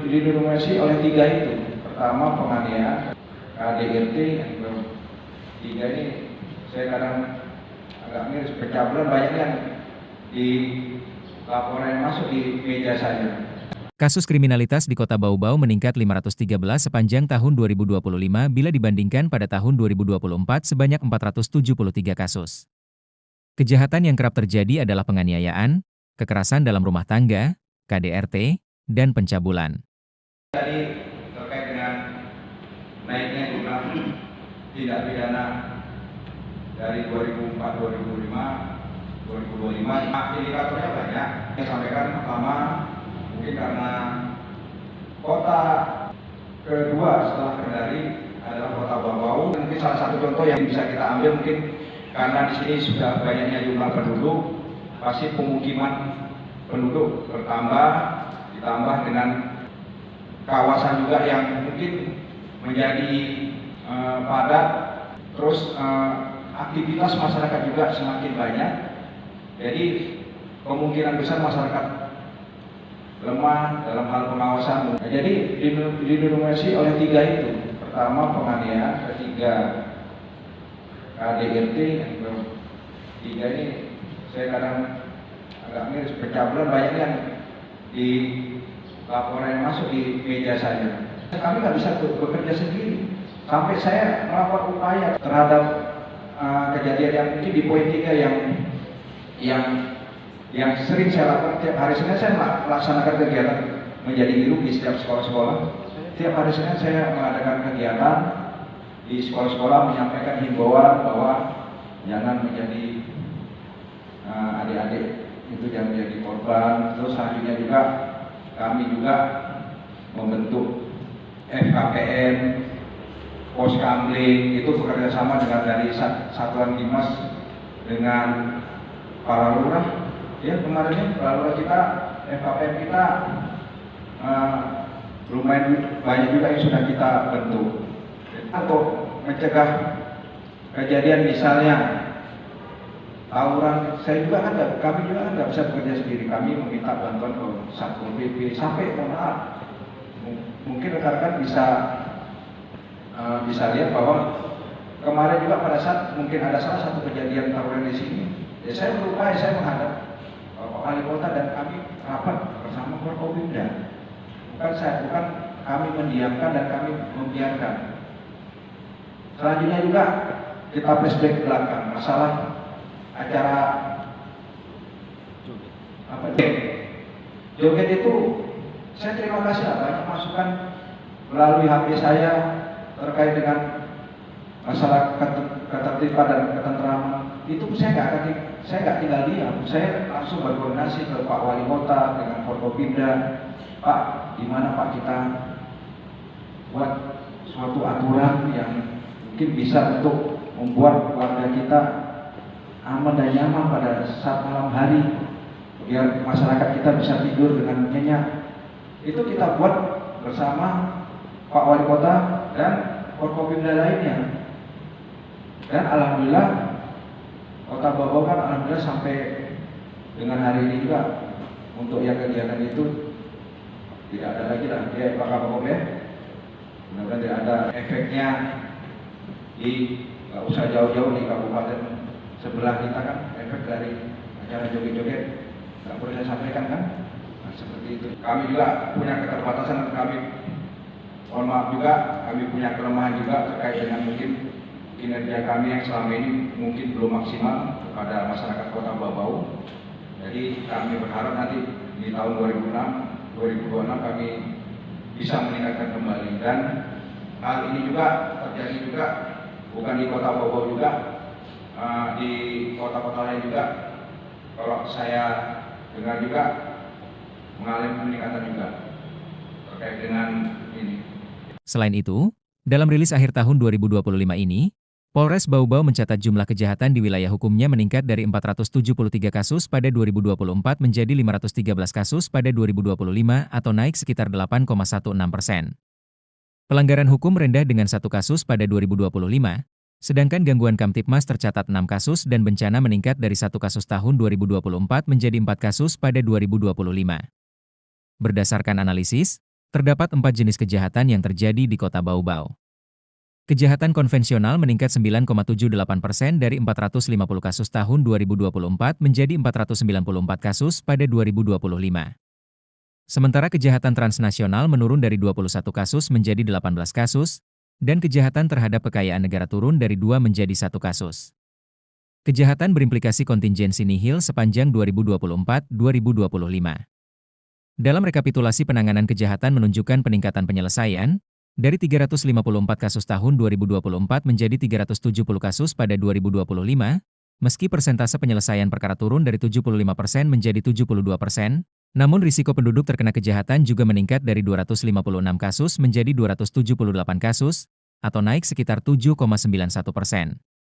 didominasi oleh tiga itu. Pertama penganiayaan, KDRT, yang tiga ini saya kadang agak miris, pencabulan banyak yang di laporan yang masuk di meja saya. Kasus kriminalitas di Kota Bau-Bau meningkat 513 sepanjang tahun 2025 bila dibandingkan pada tahun 2024 sebanyak 473 kasus. Kejahatan yang kerap terjadi adalah penganiayaan, kekerasan dalam rumah tangga, KDRT, dan pencabulan. Tadi terkait dengan naiknya jumlah tindak pidana dari 2004, 2005, 2025, indikatornya banyak. Saya sampaikan pertama, mungkin karena kota kedua setelah Kendari adalah Kota Bau-Bau. Mungkin salah satu contoh yang bisa kita ambil mungkin karena di sini sudah banyaknya jumlah penduduk, pasti pemukiman penduduk bertambah, ditambah dengan kawasan juga yang mungkin menjadi padat, terus aktivitas masyarakat juga semakin banyak. Jadi kemungkinan besar masyarakat lemah dalam hal pengawasan. Jadi didominasi oleh tiga itu. Pertama penganiayaan, ketiga KDRT, yang tiga ini saya kadang agak miris, pencabulan banyak yang di laporan yang masuk di meja saya. Kami nggak bisa bekerja sendiri. Sampai saya melakukan upaya terhadap kejadian yang mungkin di poin 3 yang sering saya lakukan. Tiap hari Senin saya melaksanakan kegiatan menjadi guru di setiap sekolah-sekolah. Tiap hari Senin saya mengadakan kegiatan di sekolah-sekolah menyampaikan himbauan bahwa jangan menjadi adik-adik itu jangan menjadi korban. Terus selanjutnya juga kami juga membentuk FKPN, pos kamling, itu bekerja sama dengan dari satuan dinas dengan para lurah. Ya kemarin para lurah kita, FKPN kita lumayan banyak juga yang sudah kita bentuk untuk mencegah kejadian misalnya tawuran. Kami juga nggak bisa bekerja sendiri. Kami meminta bantuan ke Satpol PP sampai mungkin rekan-rekan bisa lihat bahwa kemarin juga pada saat mungkin ada salah satu kejadian tawuran di sini, ya saya berupaya, saya menghadap Pak Wali Kota dan kami rapat bersama Forkopimda. Bukan kami mendiamkan dan kami membiarkan. Selanjutnya juga kita flashback ke belakang masalah acara joget itu. Saya terima kasih banyak masukan melalui HP saya terkait dengan masalah ketertiban dan ketentraman. Itu saya nggak tinggal diam. Saya langsung berkoordinasi ke Pak Wali Kota dengan Forkopimda. Pak, di mana Pak kita buat suatu aturan yang mungkin bisa untuk membuat warga kita aman dan nyaman pada saat malam hari, biar masyarakat kita bisa tidur dengan nyenyak. Itu kita buat bersama Pak Wali Kota dan Forkopimda lainnya. Dan alhamdulillah Kota Bau-Bau kan alhamdulillah sampai dengan hari ini juga untuk yang kegiatan itu tidak ada lagi lah dia bakal ya. Mudah-mudahan tidak ada efeknya nggak usah jauh-jauh di kabupaten sebelah kita kan, efek dari acara joget-joget nggak perlu saya sampaikan kan. Nah, seperti itu. Kami juga punya keterbatasan, kami mohon maaf juga, kami punya kelemahan juga terkait dengan mungkin kinerja kami yang selama ini mungkin belum maksimal kepada masyarakat Kota Bau-Bau. Jadi kami berharap nanti di tahun 2026 kami bisa meningkatkan kembali. Dan hal ini juga terjadi juga bukan di Kota Bau-Bau juga, di kota-kota lain juga. Kalau saya dengar juga mengalami peningkatan juga terkait dengan ini. Selain itu, dalam rilis akhir tahun 2025 ini, Polres Bau-Bau mencatat jumlah kejahatan di wilayah hukumnya meningkat dari 473 kasus pada 2024 menjadi 513 kasus pada 2025 atau naik sekitar 8,16%. Pelanggaran hukum rendah dengan 1 kasus pada 2025, sedangkan gangguan Kamtipmas tercatat 6 kasus dan bencana meningkat dari 1 kasus tahun 2024 menjadi 4 kasus pada 2025. Berdasarkan analisis, Terdapat 4 jenis kejahatan yang terjadi di Kota Bau-Bau. Kejahatan konvensional meningkat 9,78% dari 450 kasus tahun 2024 menjadi 494 kasus pada 2025. Sementara kejahatan transnasional menurun dari 21 kasus menjadi 18 kasus, dan kejahatan terhadap kekayaan negara turun dari 2 menjadi 1 kasus. Kejahatan berimplikasi kontingensi nihil sepanjang 2024-2025. Dalam rekapitulasi penanganan kejahatan menunjukkan peningkatan penyelesaian, dari 354 kasus tahun 2024 menjadi 370 kasus pada 2025, meski persentase penyelesaian perkara turun dari 75% menjadi 72%, namun risiko penduduk terkena kejahatan juga meningkat dari 256 kasus menjadi 278 kasus, atau naik sekitar 7,91%.